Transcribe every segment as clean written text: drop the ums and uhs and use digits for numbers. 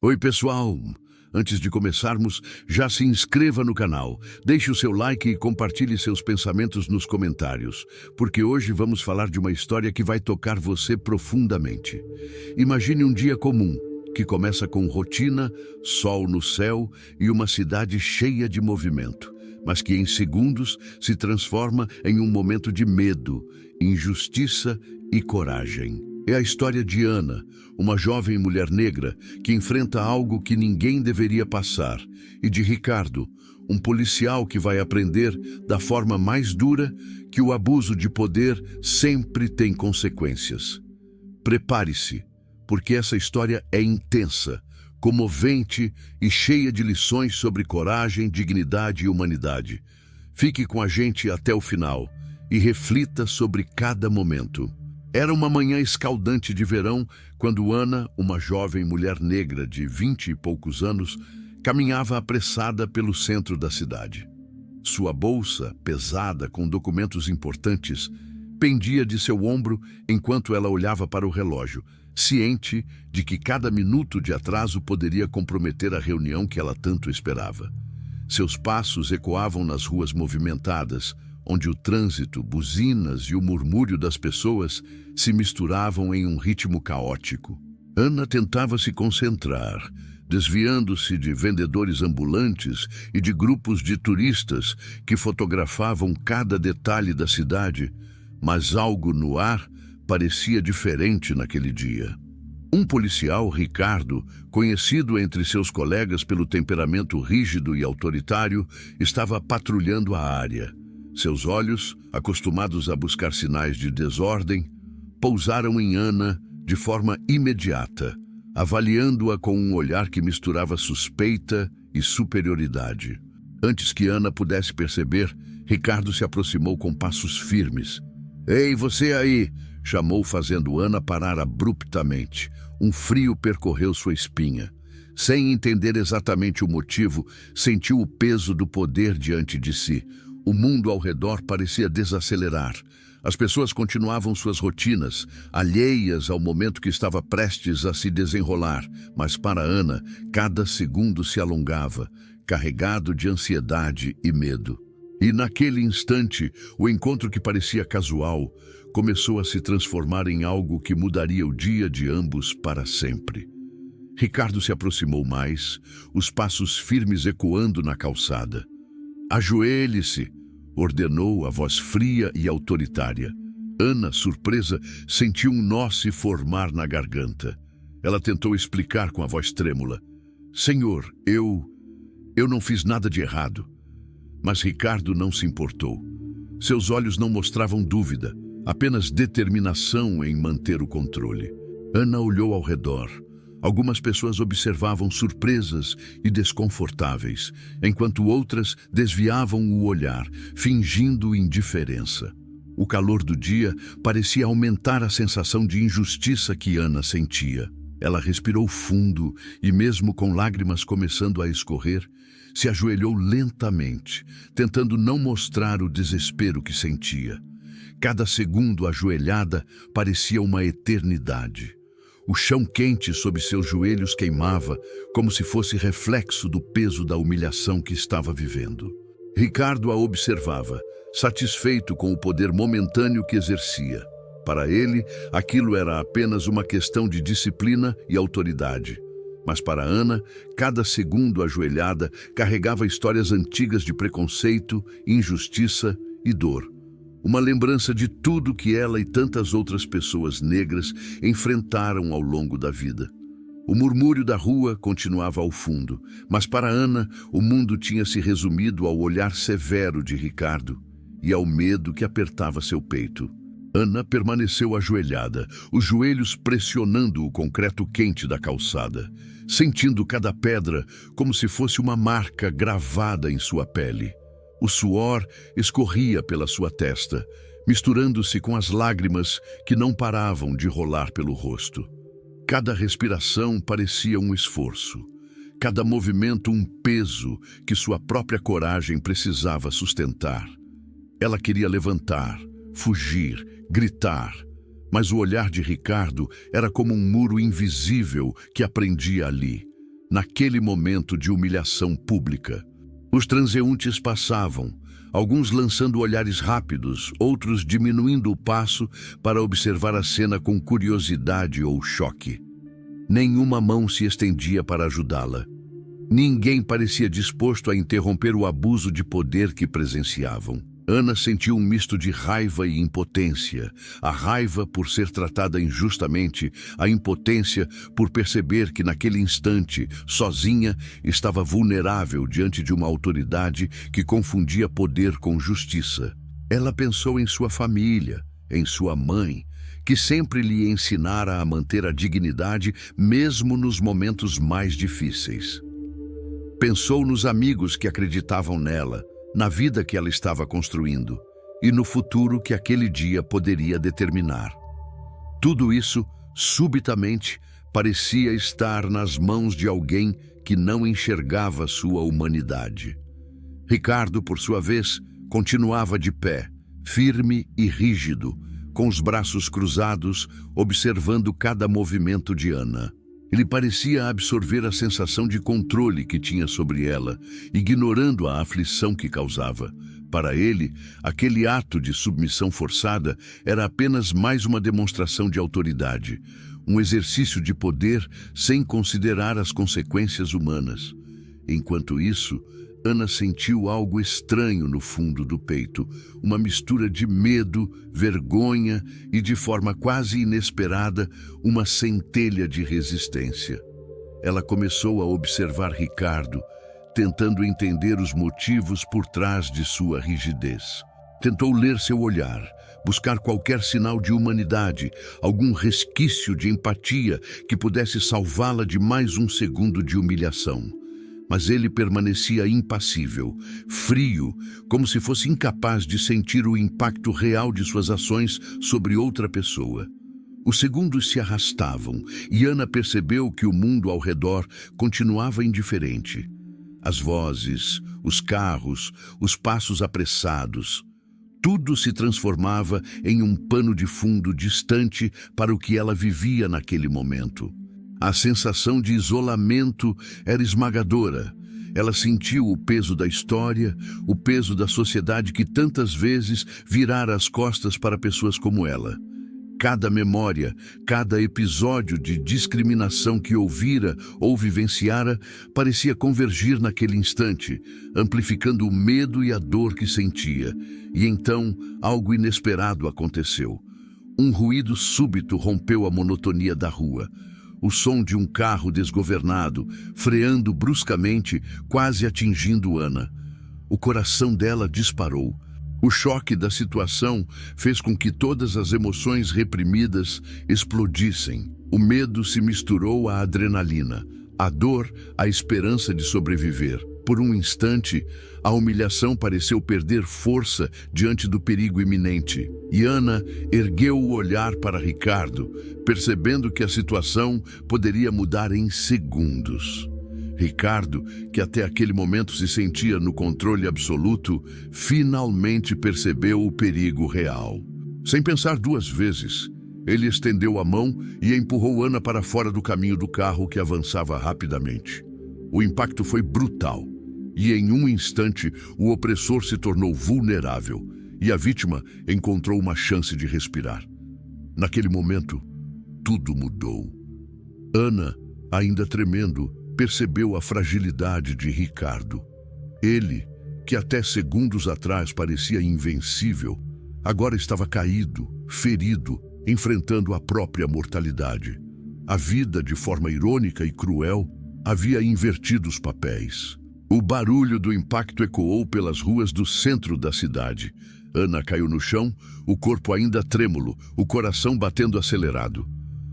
Oi, pessoal! Antes de começarmos, já se inscreva no canal, deixe o seu like e compartilhe seus pensamentos nos comentários, porque hoje vamos falar de uma história que vai tocar você profundamente. Imagine um dia comum, que começa com rotina, sol no céu e uma cidade cheia de movimento, mas que em segundos se transforma em um momento de medo, injustiça e coragem. É a história de Ana, uma jovem mulher negra que enfrenta algo que ninguém deveria passar, e de Ricardo, um policial que vai aprender da forma mais dura que o abuso de poder sempre tem consequências. Prepare-se, porque essa história é intensa, comovente e cheia de lições sobre coragem, dignidade e humanidade. Fique com a gente até o final e reflita sobre cada momento. Era uma manhã escaldante de verão quando Ana, uma jovem mulher negra de 20 e poucos anos, caminhava apressada pelo centro da cidade. Sua bolsa, pesada com documentos importantes, pendia de seu ombro enquanto ela olhava para o relógio, ciente de que cada minuto de atraso poderia comprometer a reunião que ela tanto esperava. Seus passos ecoavam nas ruas movimentadas, onde o trânsito, buzinas e o murmúrio das pessoas se misturavam em um ritmo caótico. Ana tentava se concentrar, desviando-se de vendedores ambulantes e de grupos de turistas que fotografavam cada detalhe da cidade, mas algo no ar parecia diferente naquele dia. Um policial, Ricardo, conhecido entre seus colegas pelo temperamento rígido e autoritário, estava patrulhando a área. Seus olhos, acostumados a buscar sinais de desordem, pousaram em Ana de forma imediata, avaliando-a com um olhar que misturava suspeita e superioridade. Antes que Ana pudesse perceber, Ricardo se aproximou com passos firmes. "Ei, você aí!" chamou, fazendo Ana parar abruptamente. Um frio percorreu sua espinha. Sem entender exatamente o motivo, sentiu o peso do poder diante de si. O mundo ao redor parecia desacelerar. As pessoas continuavam suas rotinas, alheias ao momento que estava prestes a se desenrolar, mas para Ana, cada segundo se alongava, carregado de ansiedade e medo. E naquele instante, o encontro que parecia casual começou a se transformar em algo que mudaria o dia de ambos para sempre. Ricardo se aproximou mais, os passos firmes ecoando na calçada. "Ajoelhe-se", ordenou a voz fria e autoritária. Ana, surpresa, sentiu um nó se formar na garganta. Ela tentou explicar com a voz trêmula. "Senhor, eu não fiz nada de errado." Mas Ricardo não se importou. Seus olhos não mostravam dúvida, apenas determinação em manter o controle. Ana olhou ao redor. Algumas pessoas observavam surpresas e desconfortáveis, enquanto outras desviavam o olhar, fingindo indiferença. O calor do dia parecia aumentar a sensação de injustiça que Ana sentia. Ela respirou fundo e, mesmo com lágrimas começando a escorrer, se ajoelhou lentamente, tentando não mostrar o desespero que sentia. Cada segundo ajoelhada parecia uma eternidade. O chão quente sob seus joelhos queimava, como se fosse reflexo do peso da humilhação que estava vivendo. Ricardo a observava, satisfeito com o poder momentâneo que exercia. Para ele, aquilo era apenas uma questão de disciplina e autoridade. Mas para Ana, cada segundo ajoelhada carregava histórias antigas de preconceito, injustiça e dor. Uma lembrança de tudo que ela e tantas outras pessoas negras enfrentaram ao longo da vida. O murmúrio da rua continuava ao fundo, mas para Ana, o mundo tinha se resumido ao olhar severo de Ricardo e ao medo que apertava seu peito. Ana permaneceu ajoelhada, os joelhos pressionando o concreto quente da calçada, sentindo cada pedra como se fosse uma marca gravada em sua pele. O suor escorria pela sua testa, misturando-se com as lágrimas que não paravam de rolar pelo rosto. Cada respiração parecia um esforço, cada movimento um peso que sua própria coragem precisava sustentar. Ela queria levantar, fugir, gritar, mas o olhar de Ricardo era como um muro invisível que a prendia ali. naquele momento de humilhação pública. Os transeuntes passavam, alguns lançando olhares rápidos, outros diminuindo o passo para observar a cena com curiosidade ou choque. Nenhuma mão se estendia para ajudá-la. Ninguém parecia disposto a interromper o abuso de poder que presenciavam. Ana sentiu um misto de raiva e impotência. A raiva por ser tratada injustamente, a impotência por perceber que naquele instante, sozinha, estava vulnerável diante de uma autoridade que confundia poder com justiça. Ela pensou em sua família, em sua mãe, que sempre lhe ensinara a manter a dignidade mesmo nos momentos mais difíceis. Pensou nos amigos que acreditavam nela, na vida que ela estava construindo e no futuro que aquele dia poderia determinar. Tudo isso, subitamente, parecia estar nas mãos de alguém que não enxergava sua humanidade. Ricardo, por sua vez, continuava de pé, firme e rígido, com os braços cruzados, observando cada movimento de Ana. Ele parecia absorver a sensação de controle que tinha sobre ela, ignorando a aflição que causava. Para ele, aquele ato de submissão forçada era apenas mais uma demonstração de autoridade, um exercício de poder sem considerar as consequências humanas. Enquanto isso, Ana sentiu algo estranho no fundo do peito, uma mistura de medo, vergonha e, de forma quase inesperada, uma centelha de resistência. Ela começou a observar Ricardo, tentando entender os motivos por trás de sua rigidez. Tentou ler seu olhar, buscar qualquer sinal de humanidade, algum resquício de empatia que pudesse salvá-la de mais um segundo de humilhação. Mas ele permanecia impassível, frio, como se fosse incapaz de sentir o impacto real de suas ações sobre outra pessoa. Os segundos se arrastavam e Ana percebeu que o mundo ao redor continuava indiferente. As vozes, os carros, os passos apressados, tudo se transformava em um pano de fundo distante para o que ela vivia naquele momento. A sensação de isolamento era esmagadora. Ela sentiu o peso da história, o peso da sociedade que tantas vezes virara as costas para pessoas como ela. Cada memória, cada episódio de discriminação que ouvira ou vivenciara parecia convergir naquele instante, amplificando o medo e a dor que sentia. E então, algo inesperado aconteceu. Um ruído súbito rompeu a monotonia da rua. O som de um carro desgovernado, freando bruscamente, quase atingindo Ana. O coração dela disparou. O choque da situação fez com que todas as emoções reprimidas explodissem. O medo se misturou à adrenalina, a dor, à esperança de sobreviver. Por um instante, a humilhação pareceu perder força diante do perigo iminente. E Ana ergueu o olhar para Ricardo, percebendo que a situação poderia mudar em segundos. Ricardo, que até aquele momento se sentia no controle absoluto, finalmente percebeu o perigo real. Sem pensar duas vezes, ele estendeu a mão e empurrou Ana para fora do caminho do carro que avançava rapidamente. O impacto foi brutal. E em um instante, o opressor se tornou vulnerável e a vítima encontrou uma chance de respirar. Naquele momento, tudo mudou. Ana, ainda tremendo, percebeu a fragilidade de Ricardo. Ele, que até segundos atrás parecia invencível, agora estava caído, ferido, enfrentando a própria mortalidade. A vida, de forma irônica e cruel, havia invertido os papéis. O barulho do impacto ecoou pelas ruas do centro da cidade. Ana caiu no chão, o corpo ainda trêmulo, o coração batendo acelerado.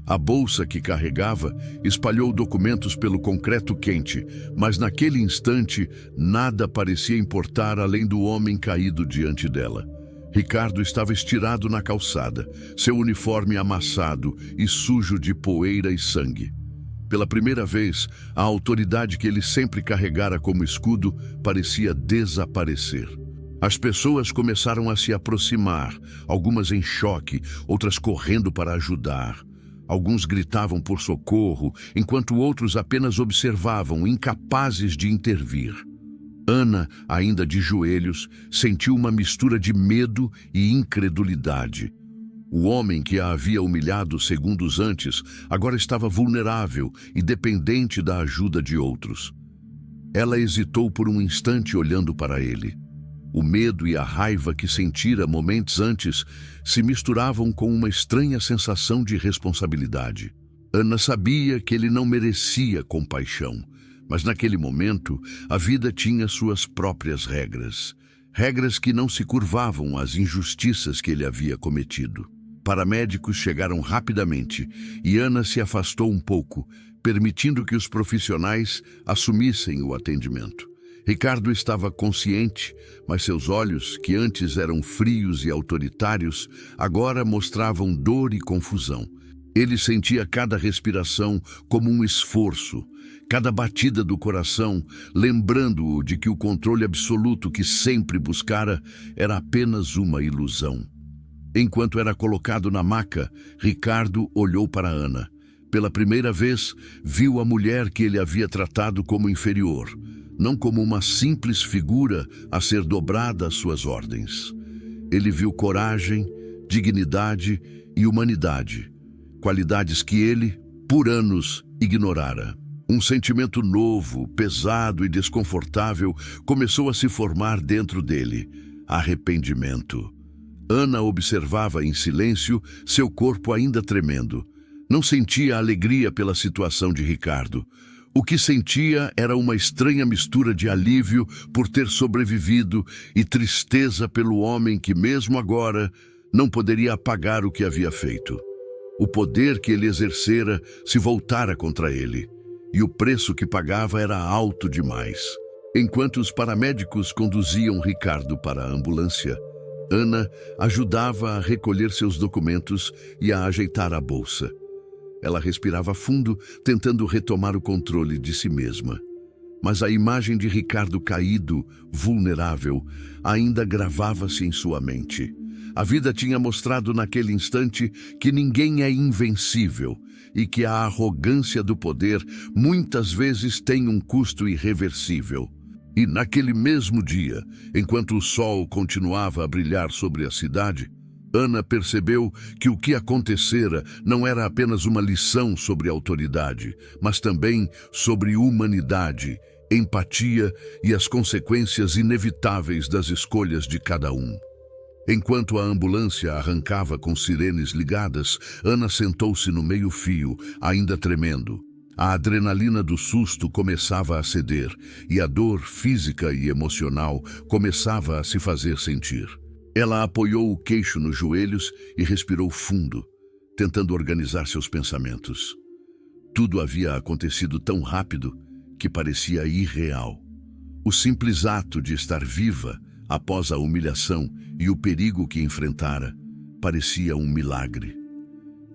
A bolsa que carregava espalhou documentos pelo concreto quente, mas naquele instante nada parecia importar além do homem caído diante dela. Ricardo estava estirado na calçada, seu uniforme amassado e sujo de poeira e sangue. Pela primeira vez, a autoridade que ele sempre carregara como escudo parecia desaparecer. As pessoas começaram a se aproximar, algumas em choque, outras correndo para ajudar. Alguns gritavam por socorro, enquanto outros apenas observavam, incapazes de intervir. Ana, ainda de joelhos, sentiu uma mistura de medo e incredulidade. O homem que a havia humilhado segundos antes agora estava vulnerável e dependente da ajuda de outros. Ela hesitou por um instante olhando para ele. O medo e a raiva que sentira momentos antes se misturavam com uma estranha sensação de responsabilidade. Ana sabia que ele não merecia compaixão, mas naquele momento a vida tinha suas próprias regras. Regras que não se curvavam às injustiças que ele havia cometido. Paramédicos chegaram rapidamente e Ana se afastou um pouco, permitindo que os profissionais assumissem o atendimento. Ricardo estava consciente, mas seus olhos, que antes eram frios e autoritários, agora mostravam dor e confusão. Ele sentia cada respiração como um esforço, cada batida do coração, lembrando-o de que o controle absoluto que sempre buscara era apenas uma ilusão. Enquanto era colocado na maca, Ricardo olhou para Ana. Pela primeira vez, viu a mulher que ele havia tratado como inferior, não como uma simples figura a ser dobrada às suas ordens. Ele viu coragem, dignidade e humanidade, qualidades que ele, por anos, ignorara. Um sentimento novo, pesado e desconfortável começou a se formar dentro dele: arrependimento. Ana observava em silêncio, seu corpo ainda tremendo. Não sentia alegria pela situação de Ricardo. O que sentia era uma estranha mistura de alívio por ter sobrevivido e tristeza pelo homem que, mesmo agora, não poderia apagar o que havia feito. O poder que ele exercera se voltara contra ele, e o preço que pagava era alto demais. Enquanto os paramédicos conduziam Ricardo para a ambulância, Ana ajudava a recolher seus documentos e a ajeitar a bolsa. Ela respirava fundo, tentando retomar o controle de si mesma. Mas a imagem de Ricardo caído, vulnerável, ainda gravava-se em sua mente. A vida tinha mostrado naquele instante que ninguém é invencível e que a arrogância do poder muitas vezes tem um custo irreversível. E naquele mesmo dia, enquanto o sol continuava a brilhar sobre a cidade, Ana percebeu que o que acontecera não era apenas uma lição sobre autoridade, mas também sobre humanidade, empatia e as consequências inevitáveis das escolhas de cada um. Enquanto a ambulância arrancava com sirenes ligadas, Ana sentou-se no meio-fio, ainda tremendo. A adrenalina do susto começava a ceder e a dor física e emocional começava a se fazer sentir. Ela apoiou o queixo nos joelhos e respirou fundo, tentando organizar seus pensamentos. Tudo havia acontecido tão rápido que parecia irreal. O simples ato de estar viva, após a humilhação e o perigo que enfrentara, parecia um milagre.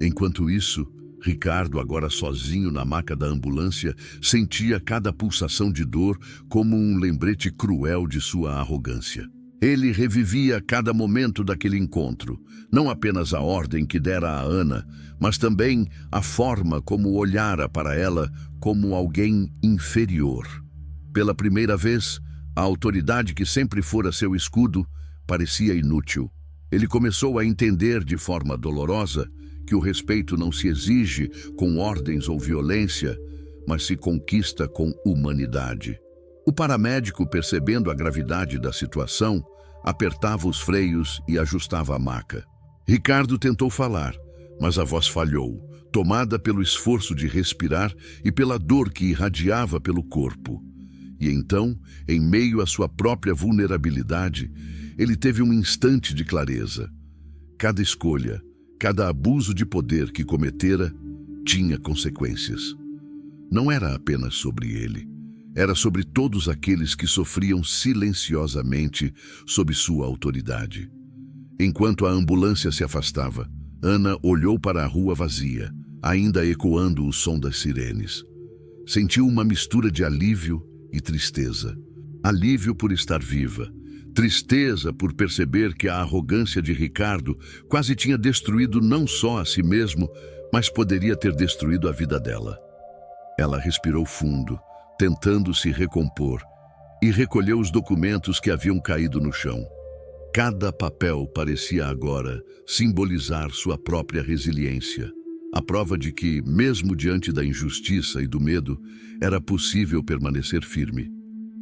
Enquanto isso, Ricardo, agora sozinho na maca da ambulância, sentia cada pulsação de dor como um lembrete cruel de sua arrogância. Ele revivia cada momento daquele encontro, não apenas a ordem que dera a Ana, mas também a forma como olhara para ela como alguém inferior. Pela primeira vez, a autoridade que sempre fora seu escudo parecia inútil. Ele começou a entender de forma dolorosa que o respeito não se exige com ordens ou violência, mas se conquista com humanidade. O paramédico, percebendo a gravidade da situação, apertava os freios e ajustava a maca. Ricardo tentou falar, mas a voz falhou, tomada pelo esforço de respirar e pela dor que irradiava pelo corpo. E então, em meio à sua própria vulnerabilidade, ele teve um instante de clareza. Cada escolha, cada abuso de poder que cometera, tinha consequências. Não era apenas sobre ele. Era sobre todos aqueles que sofriam silenciosamente sob sua autoridade. Enquanto a ambulância se afastava, Ana olhou para a rua vazia, ainda ecoando o som das sirenes. Sentiu uma mistura de alívio e tristeza. Alívio por estar viva, tristeza por perceber que a arrogância de Ricardo quase tinha destruído não só a si mesmo, mas poderia ter destruído a vida dela. Ela respirou fundo, tentando se recompor, e recolheu os documentos que haviam caído no chão. Cada papel parecia agora simbolizar sua própria resiliência, a prova de que, mesmo diante da injustiça e do medo, era possível permanecer firme.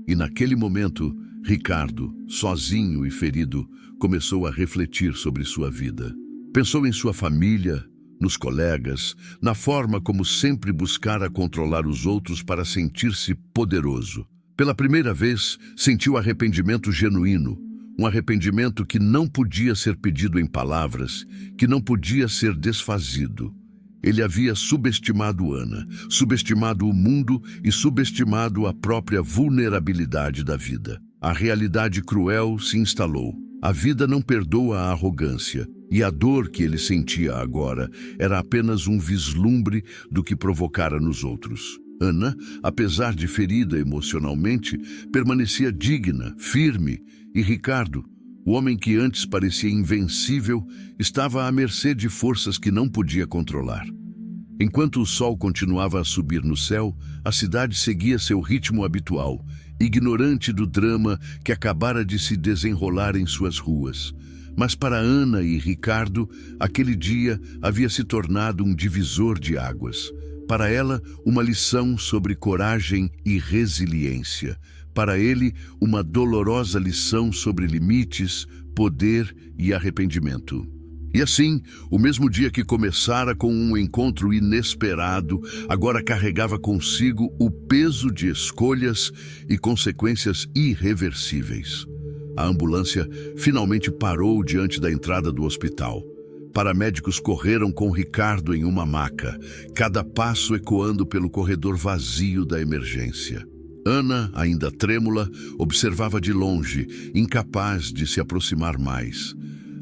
E naquele momento, Ricardo, sozinho e ferido, começou a refletir sobre sua vida. Pensou em sua família, nos colegas, na forma como sempre buscara controlar os outros para sentir-se poderoso. Pela primeira vez, sentiu arrependimento genuíno, um arrependimento que não podia ser pedido em palavras, que não podia ser desfazido. Ele havia subestimado Ana, subestimado o mundo e subestimado a própria vulnerabilidade da vida. A realidade cruel se instalou. A vida não perdoa a arrogância, e a dor que ele sentia agora era apenas um vislumbre do que provocara nos outros. Ana, apesar de ferida emocionalmente, permanecia digna, firme, e Ricardo, o homem que antes parecia invencível, estava à mercê de forças que não podia controlar. Enquanto o sol continuava a subir no céu, a cidade seguia seu ritmo habitual, ignorante do drama que acabara de se desenrolar em suas ruas. Mas para Ana e Ricardo, aquele dia havia se tornado um divisor de águas. Para ela, uma lição sobre coragem e resiliência. Para ele, uma dolorosa lição sobre limites, poder e arrependimento. E assim, o mesmo dia que começara com um encontro inesperado, agora carregava consigo o peso de escolhas e consequências irreversíveis. A ambulância finalmente parou diante da entrada do hospital. Paramédicos correram com Ricardo em uma maca, cada passo ecoando pelo corredor vazio da emergência. Ana, ainda trêmula, observava de longe, incapaz de se aproximar mais.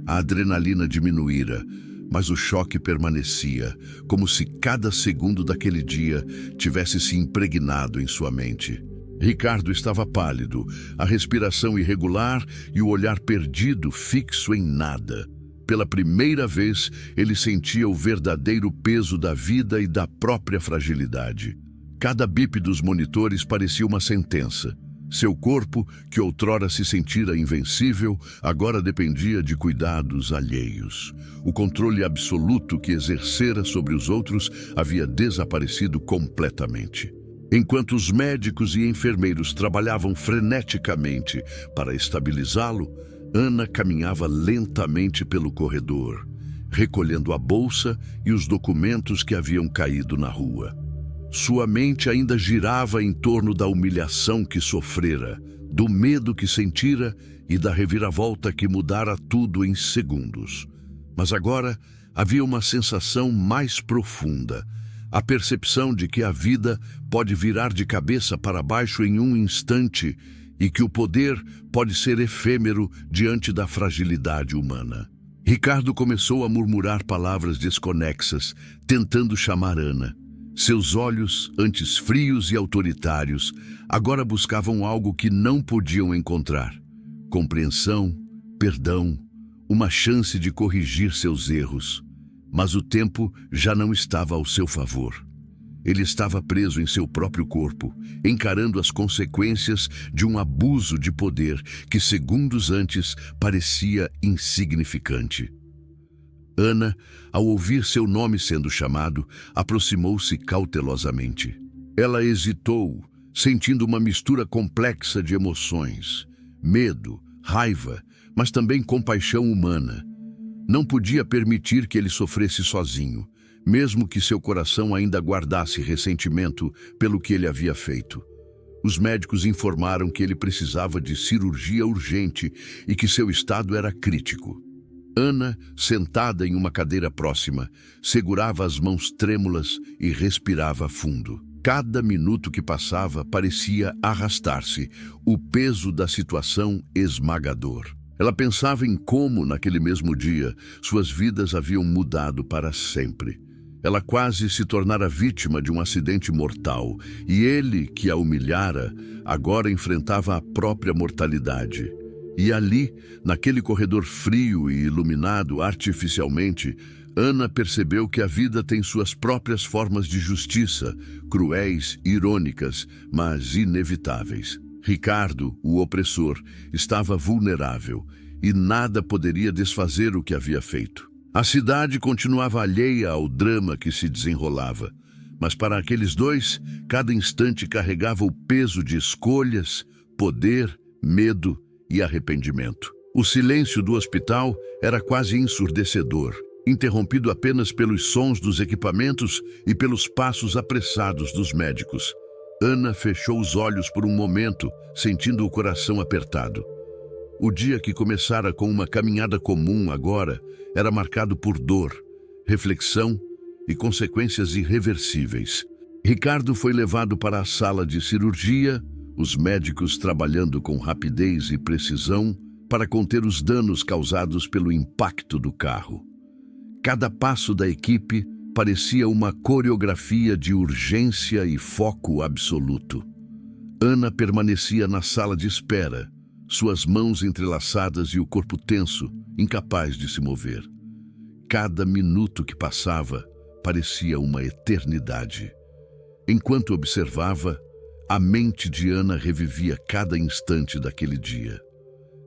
A adrenalina diminuíra, mas o choque permanecia, como se cada segundo daquele dia tivesse se impregnado em sua mente. Ricardo estava pálido, a respiração irregular e o olhar perdido, fixo em nada. Pela primeira vez, ele sentia o verdadeiro peso da vida e da própria fragilidade. Cada bip dos monitores parecia uma sentença. Seu corpo, que outrora se sentira invencível, agora dependia de cuidados alheios. O controle absoluto que exercera sobre os outros havia desaparecido completamente. Enquanto os médicos e enfermeiros trabalhavam freneticamente para estabilizá-lo, Ana caminhava lentamente pelo corredor, recolhendo a bolsa e os documentos que haviam caído na rua. Sua mente ainda girava em torno da humilhação que sofrera, do medo que sentira e da reviravolta que mudara tudo em segundos. Mas agora havia uma sensação mais profunda, a percepção de que a vida pode virar de cabeça para baixo em um instante e que o poder pode ser efêmero diante da fragilidade humana. Ricardo começou a murmurar palavras desconexas, tentando chamar Ana. Seus olhos, antes frios e autoritários, agora buscavam algo que não podiam encontrar: compreensão, perdão, uma chance de corrigir seus erros. Mas o tempo já não estava ao seu favor. Ele estava preso em seu próprio corpo, encarando as consequências de um abuso de poder que segundos antes parecia insignificante. Ana, ao ouvir seu nome sendo chamado, aproximou-se cautelosamente. Ela hesitou, sentindo uma mistura complexa de emoções: medo, raiva, mas também compaixão humana. Não podia permitir que ele sofresse sozinho, mesmo que seu coração ainda guardasse ressentimento pelo que ele havia feito. Os médicos informaram que ele precisava de cirurgia urgente e que seu estado era crítico. Ana, sentada em uma cadeira próxima, segurava as mãos trêmulas e respirava fundo. Cada minuto que passava parecia arrastar-se, o peso da situação esmagador. Ela pensava em como, naquele mesmo dia, suas vidas haviam mudado para sempre. Ela quase se tornara vítima de um acidente mortal, e ele, que a humilhara, agora enfrentava a própria mortalidade. E ali, naquele corredor frio e iluminado artificialmente, Ana percebeu que a vida tem suas próprias formas de justiça, cruéis, irônicas, mas inevitáveis. Ricardo, o opressor, estava vulnerável e nada poderia desfazer o que havia feito. A cidade continuava alheia ao drama que se desenrolava, mas para aqueles dois, cada instante carregava o peso de escolhas, poder, medo e arrependimento. O silêncio do hospital era quase ensurdecedor, interrompido apenas pelos sons dos equipamentos e pelos passos apressados dos médicos. Ana fechou os olhos por um momento, sentindo o coração apertado. O dia que começara com uma caminhada comum agora era marcado por dor, reflexão e consequências irreversíveis. Ricardo foi levado para a sala de cirurgia, os médicos trabalhando com rapidez e precisão para conter os danos causados pelo impacto do carro. Cada passo da equipe parecia uma coreografia de urgência e foco absoluto. Ana permanecia na sala de espera, suas mãos entrelaçadas e o corpo tenso, incapaz de se mover. Cada minuto que passava parecia uma eternidade. Enquanto observava, a mente de Ana revivia cada instante daquele dia.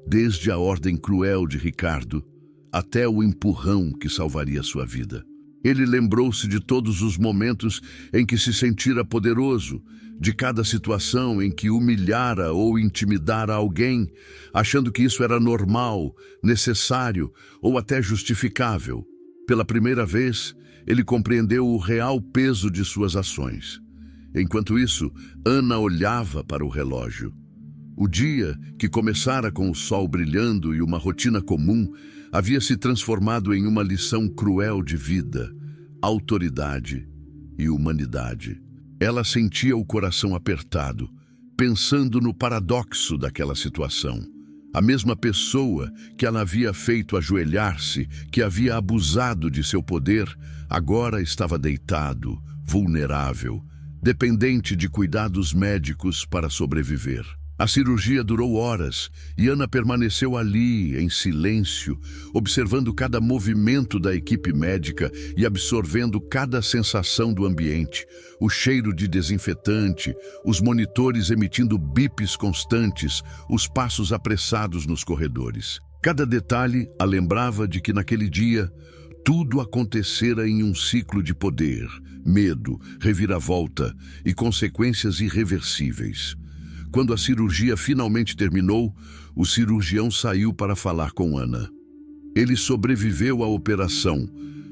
Desde a ordem cruel de Ricardo até o empurrão que salvaria sua vida. Ele lembrou-se de todos os momentos em que se sentira poderoso, de cada situação em que humilhara ou intimidara alguém, achando que isso era normal, necessário ou até justificável. Pela primeira vez, ele compreendeu o real peso de suas ações. Enquanto isso, Ana olhava para o relógio. O dia, que começara com o sol brilhando e uma rotina comum, havia se transformado em uma lição cruel de vida, autoridade e humanidade. Ela sentia o coração apertado, pensando no paradoxo daquela situação. A mesma pessoa que ela havia feito ajoelhar-se, que havia abusado de seu poder, agora estava deitado, vulnerável, dependente de cuidados médicos para sobreviver. A cirurgia durou horas e Ana permaneceu ali, em silêncio, observando cada movimento da equipe médica e absorvendo cada sensação do ambiente, o cheiro de desinfetante, os monitores emitindo bips constantes, os passos apressados nos corredores. Cada detalhe a lembrava de que naquele dia tudo acontecera em um ciclo de poder, medo, reviravolta e consequências irreversíveis. Quando a cirurgia finalmente terminou, o cirurgião saiu para falar com Ana. Ele sobreviveu à operação,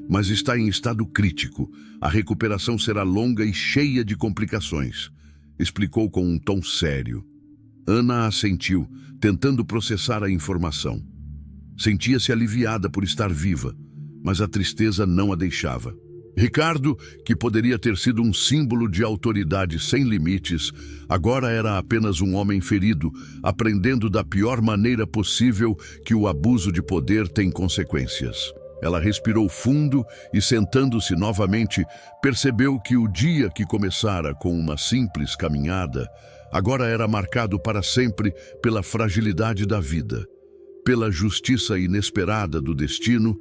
mas está em estado crítico. A recuperação será longa e cheia de complicações, explicou com um tom sério. Ana assentiu, tentando processar a informação. Sentia-se aliviada por estar viva, mas a tristeza não a deixava. Ricardo, que poderia ter sido um símbolo de autoridade sem limites, agora era apenas um homem ferido, aprendendo da pior maneira possível que o abuso de poder tem consequências. Ela respirou fundo e, sentando-se novamente, percebeu que o dia que começara com uma simples caminhada, agora era marcado para sempre pela fragilidade da vida, pela justiça inesperada do destino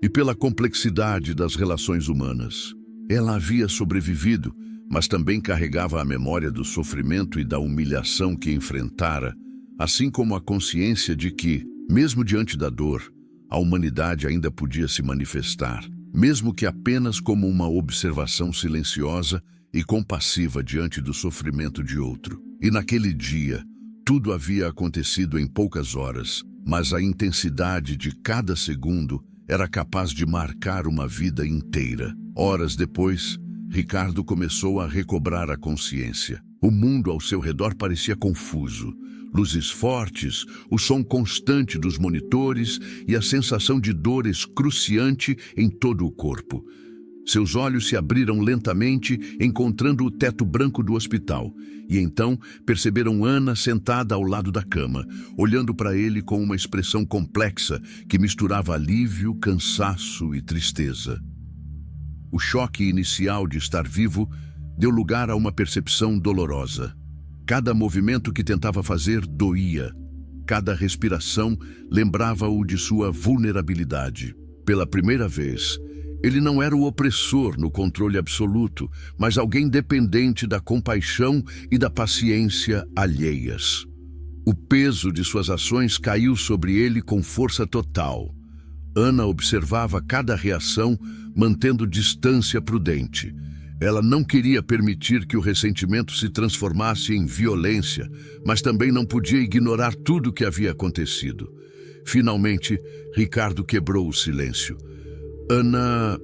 e pela complexidade das relações humanas. Ela havia sobrevivido, mas também carregava a memória do sofrimento e da humilhação que enfrentara, assim como a consciência de que, mesmo diante da dor, a humanidade ainda podia se manifestar, mesmo que apenas como uma observação silenciosa e compassiva diante do sofrimento de outro. E naquele dia, tudo havia acontecido em poucas horas, mas a intensidade de cada segundo era capaz de marcar uma vida inteira. Horas depois, Ricardo começou a recobrar a consciência. O mundo ao seu redor parecia confuso. Luzes fortes, o som constante dos monitores e a sensação de dor excruciante em todo o corpo. Seus olhos se abriram lentamente, encontrando o teto branco do hospital. E então perceberam Ana sentada ao lado da cama, olhando para ele com uma expressão complexa que misturava alívio, cansaço e tristeza. O choque inicial de estar vivo deu lugar a uma percepção dolorosa. Cada movimento que tentava fazer doía. Cada respiração lembrava-o de sua vulnerabilidade. Pela primeira vez, Ele não era o opressor no controle absoluto, mas alguém dependente da compaixão e da paciência alheias. O peso de suas ações caiu sobre ele com força total. Ana observava cada reação, mantendo distância prudente. Ela não queria permitir que o ressentimento se transformasse em violência, mas também não podia ignorar tudo o que havia acontecido. Finalmente, Ricardo quebrou o silêncio. Ana,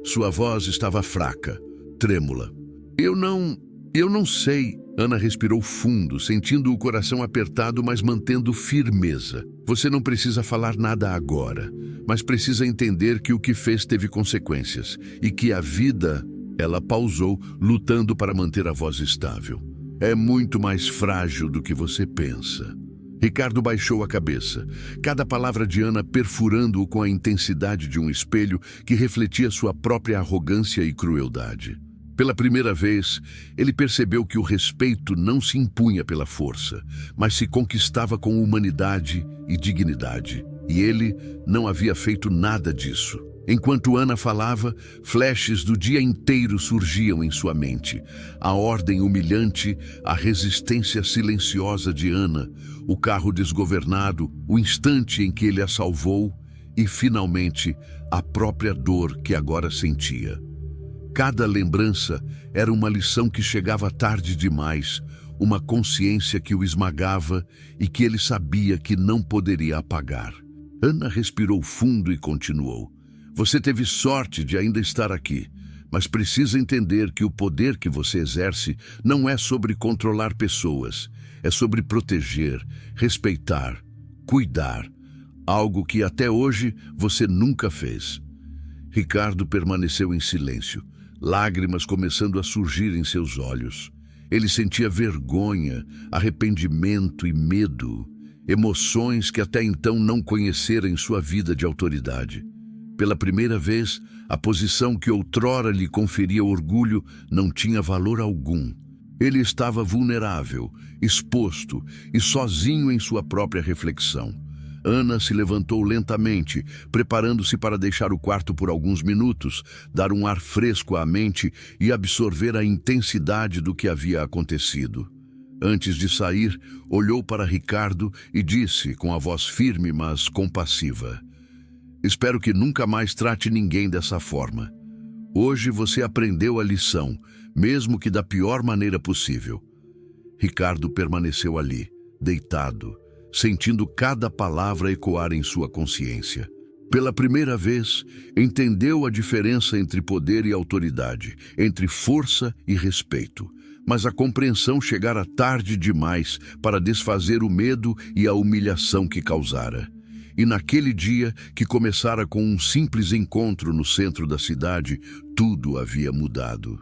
Sua voz estava fraca, trêmula. Eu não sei. Ana respirou fundo, sentindo o coração apertado, mas mantendo firmeza. Você não precisa falar nada agora, mas precisa entender que o que fez teve consequências e que a vida, ela pausou, lutando para manter a voz estável. É muito mais frágil do que você pensa. Ricardo baixou a cabeça, cada palavra de Ana perfurando-o com a intensidade de um espelho que refletia sua própria arrogância e crueldade. Pela primeira vez, ele percebeu que o respeito não se impunha pela força, mas se conquistava com humanidade e dignidade. E ele não havia feito nada disso. Enquanto Ana falava, flashes do dia inteiro surgiam em sua mente. A ordem humilhante, a resistência silenciosa de Ana, o carro desgovernado, o instante em que ele a salvou e, finalmente, a própria dor que agora sentia. Cada lembrança era uma lição que chegava tarde demais, uma consciência que o esmagava e que ele sabia que não poderia apagar. Ana respirou fundo e continuou. Você teve sorte de ainda estar aqui, mas precisa entender que o poder que você exerce não é sobre controlar pessoas, é sobre proteger, respeitar, cuidar, algo que até hoje você nunca fez. Ricardo permaneceu em silêncio, lágrimas começando a surgir em seus olhos. Ele sentia vergonha, arrependimento e medo, emoções que até então não conhecera em sua vida de autoridade. Pela primeira vez, a posição que outrora lhe conferia orgulho não tinha valor algum. Ele estava vulnerável, exposto e sozinho em sua própria reflexão. Ana se levantou lentamente, preparando-se para deixar o quarto por alguns minutos, dar um ar fresco à mente e absorver a intensidade do que havia acontecido. Antes de sair, olhou para Ricardo e disse com a voz firme, mas compassiva: Espero que nunca mais trate ninguém dessa forma. Hoje você aprendeu a lição, mesmo que da pior maneira possível. Ricardo permaneceu ali, deitado, sentindo cada palavra ecoar em sua consciência. Pela primeira vez, entendeu a diferença entre poder e autoridade, entre força e respeito. Mas a compreensão chegara tarde demais para desfazer o medo e a humilhação que causara. E naquele dia, que começara com um simples encontro no centro da cidade, tudo havia mudado.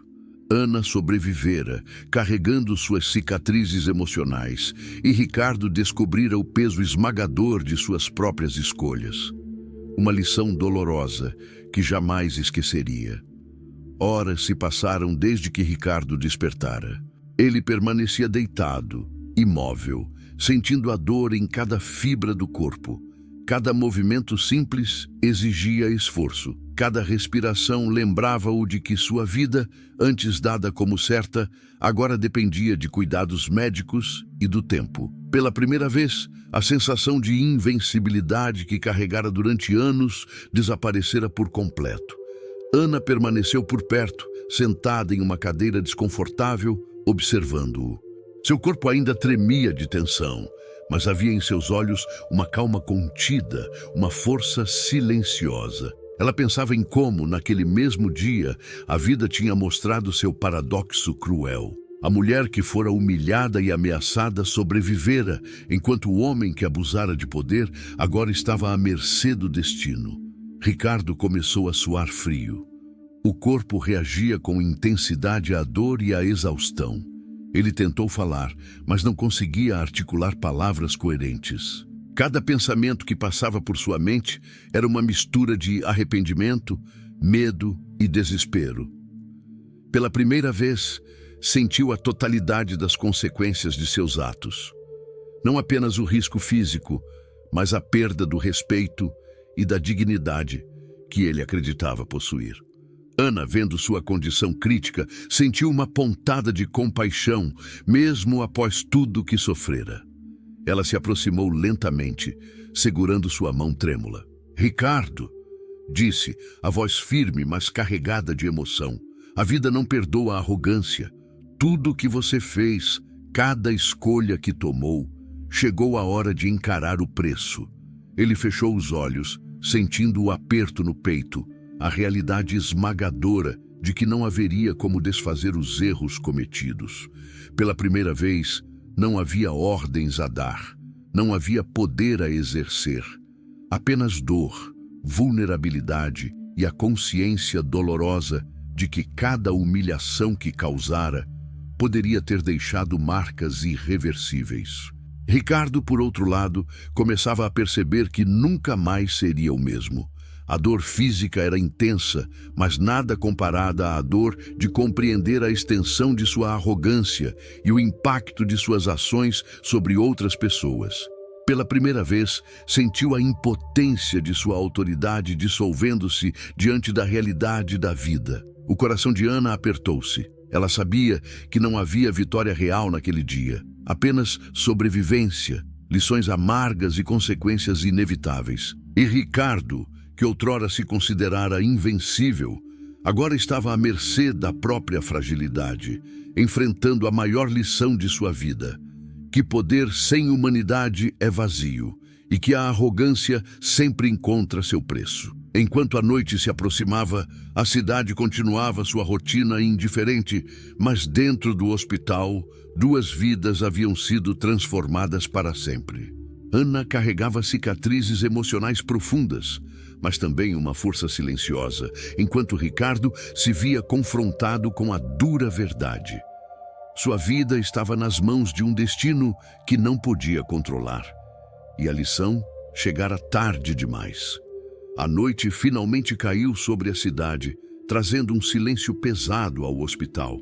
Ana sobrevivera, carregando suas cicatrizes emocionais, e Ricardo descobrira o peso esmagador de suas próprias escolhas. Uma lição dolorosa que jamais esqueceria. Horas se passaram desde que Ricardo despertara. Ele permanecia deitado, imóvel, sentindo a dor em cada fibra do corpo. Cada movimento simples exigia esforço. Cada respiração lembrava-o de que sua vida, antes dada como certa, agora dependia de cuidados médicos e do tempo. Pela primeira vez, a sensação de invencibilidade que carregara durante anos desaparecera por completo. Ana permaneceu por perto, sentada em uma cadeira desconfortável, observando-o. Seu corpo ainda tremia de tensão, mas havia em seus olhos uma calma contida, uma força silenciosa. Ela pensava em como, naquele mesmo dia, a vida tinha mostrado seu paradoxo cruel. A mulher que fora humilhada e ameaçada sobrevivera, enquanto o homem que abusara de poder agora estava à mercê do destino. Ricardo começou a suar frio. O corpo reagia com intensidade à dor e à exaustão. Ele tentou falar, mas não conseguia articular palavras coerentes. Cada pensamento que passava por sua mente era uma mistura de arrependimento, medo e desespero. Pela primeira vez, sentiu a totalidade das consequências de seus atos. Não apenas o risco físico, mas a perda do respeito e da dignidade que ele acreditava possuir. Ana, vendo sua condição crítica, sentiu uma pontada de compaixão, mesmo após tudo que sofrera. Ela se aproximou lentamente, segurando sua mão trêmula. "Ricardo", disse, a voz firme, mas carregada de emoção. "A vida não perdoa a arrogância. Tudo o que você fez, cada escolha que tomou, chegou a hora de encarar o preço." Ele fechou os olhos, sentindo o aperto no peito, a realidade esmagadora de que não haveria como desfazer os erros cometidos. Pela primeira vez, não havia ordens a dar, não havia poder a exercer. Apenas dor, vulnerabilidade e a consciência dolorosa de que cada humilhação que causara poderia ter deixado marcas irreversíveis. Ricardo, por outro lado, começava a perceber que nunca mais seria o mesmo. A dor física era intensa, mas nada comparada à dor de compreender a extensão de sua arrogância e o impacto de suas ações sobre outras pessoas. Pela primeira vez, sentiu a impotência de sua autoridade dissolvendo-se diante da realidade da vida. O coração de Ana apertou-se. Ela sabia que não havia vitória real naquele dia, apenas sobrevivência, lições amargas e consequências inevitáveis. E Ricardo, que outrora se considerara invencível, agora estava à mercê da própria fragilidade, enfrentando a maior lição de sua vida: que poder sem humanidade é vazio e que a arrogância sempre encontra seu preço. Enquanto a noite se aproximava, a cidade continuava sua rotina indiferente, mas dentro do hospital, 2 vidas haviam sido transformadas para sempre. Ana carregava cicatrizes emocionais profundas, mas também uma força silenciosa, enquanto Ricardo se via confrontado com a dura verdade. Sua vida estava nas mãos de um destino que não podia controlar. E a lição chegara tarde demais. A noite finalmente caiu sobre a cidade, trazendo um silêncio pesado ao hospital.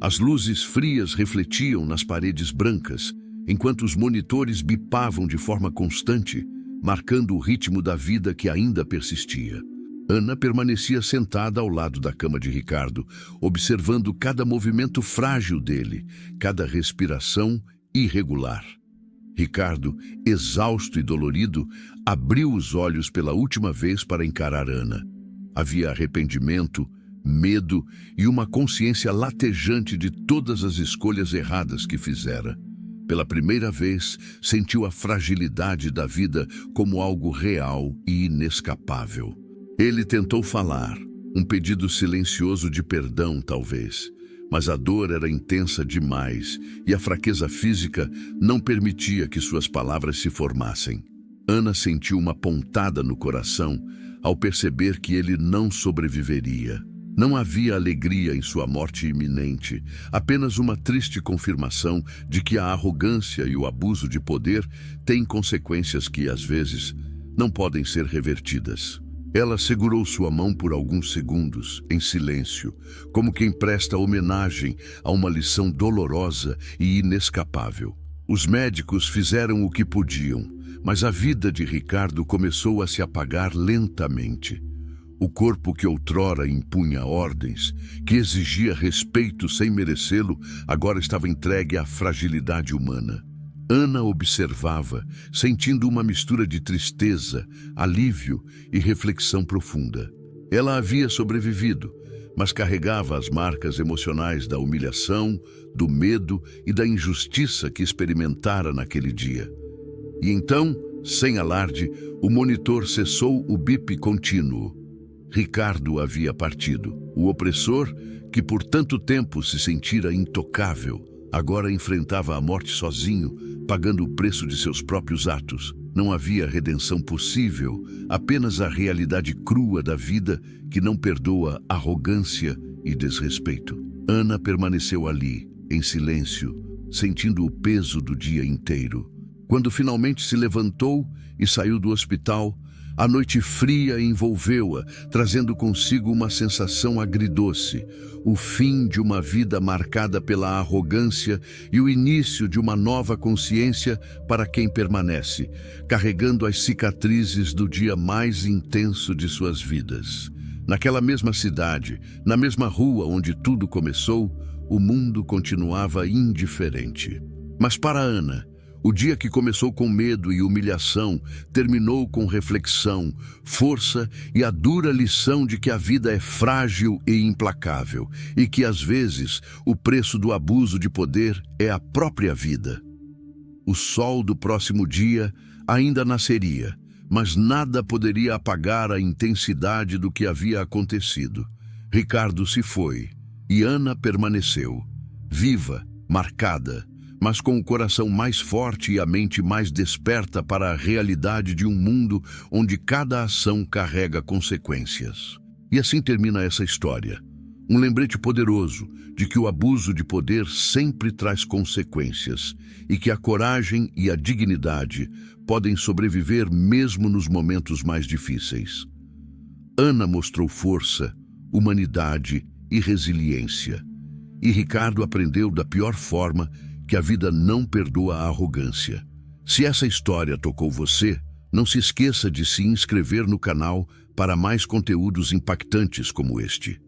As luzes frias refletiam nas paredes brancas, enquanto os monitores bipavam de forma constante, marcando o ritmo da vida que ainda persistia. Ana permanecia sentada ao lado da cama de Ricardo, observando cada movimento frágil dele, cada respiração irregular. Ricardo, exausto e dolorido, abriu os olhos pela última vez para encarar Ana. Havia arrependimento, medo e uma consciência latejante de todas as escolhas erradas que fizera. Pela primeira vez, sentiu a fragilidade da vida como algo real e inescapável. Ele tentou falar, um pedido silencioso de perdão, talvez, mas a dor era intensa demais e a fraqueza física não permitia que suas palavras se formassem. Ana sentiu uma pontada no coração ao perceber que ele não sobreviveria. Não havia alegria em sua morte iminente, apenas uma triste confirmação de que a arrogância e o abuso de poder têm consequências que, às vezes, não podem ser revertidas. Ela segurou sua mão por alguns segundos, em silêncio, como quem presta homenagem a uma lição dolorosa e inescapável. Os médicos fizeram o que podiam, mas a vida de Ricardo começou a se apagar lentamente. O corpo que outrora impunha ordens, que exigia respeito sem merecê-lo, agora estava entregue à fragilidade humana. Ana observava, sentindo uma mistura de tristeza, alívio e reflexão profunda. Ela havia sobrevivido, mas carregava as marcas emocionais da humilhação, do medo e da injustiça que experimentara naquele dia. E então, sem alarde, o monitor cessou o bip contínuo. Ricardo havia partido. O opressor, que por tanto tempo se sentira intocável, agora enfrentava a morte sozinho, pagando o preço de seus próprios atos. Não havia redenção possível, apenas a realidade crua da vida que não perdoa arrogância e desrespeito. Ana permaneceu ali, em silêncio, sentindo o peso do dia inteiro. Quando finalmente se levantou e saiu do hospital, A noite fria envolveu-a, trazendo consigo uma sensação agridoce, o fim de uma vida marcada pela arrogância e o início de uma nova consciência para quem permanece, carregando as cicatrizes do dia mais intenso de suas vidas. Naquela mesma cidade, na mesma rua onde tudo começou, o mundo continuava indiferente. Mas para Ana, o dia que começou com medo e humilhação, terminou com reflexão, força e a dura lição de que a vida é frágil e implacável, e que, às vezes, o preço do abuso de poder é a própria vida. O sol do próximo dia ainda nasceria, mas nada poderia apagar a intensidade do que havia acontecido. Ricardo se foi, e Ana permaneceu, viva, marcada, mas com o coração mais forte e a mente mais desperta para a realidade de um mundo onde cada ação carrega consequências. E assim termina essa história. Um lembrete poderoso de que o abuso de poder sempre traz consequências e que a coragem e a dignidade podem sobreviver mesmo nos momentos mais difíceis. Ana mostrou força, humanidade e resiliência. E Ricardo aprendeu da pior forma que a vida não perdoa a arrogância. Se essa história tocou você, não se esqueça de se inscrever no canal para mais conteúdos impactantes como este.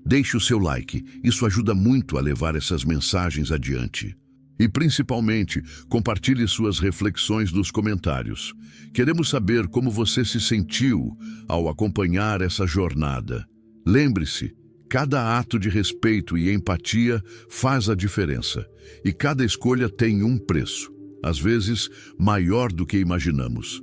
Deixe o seu like, isso ajuda muito a levar essas mensagens adiante. E principalmente, compartilhe suas reflexões nos comentários. Queremos saber como você se sentiu ao acompanhar essa jornada. Lembre-se, cada ato de respeito e empatia faz a diferença, e cada escolha tem um preço, às vezes maior do que imaginamos.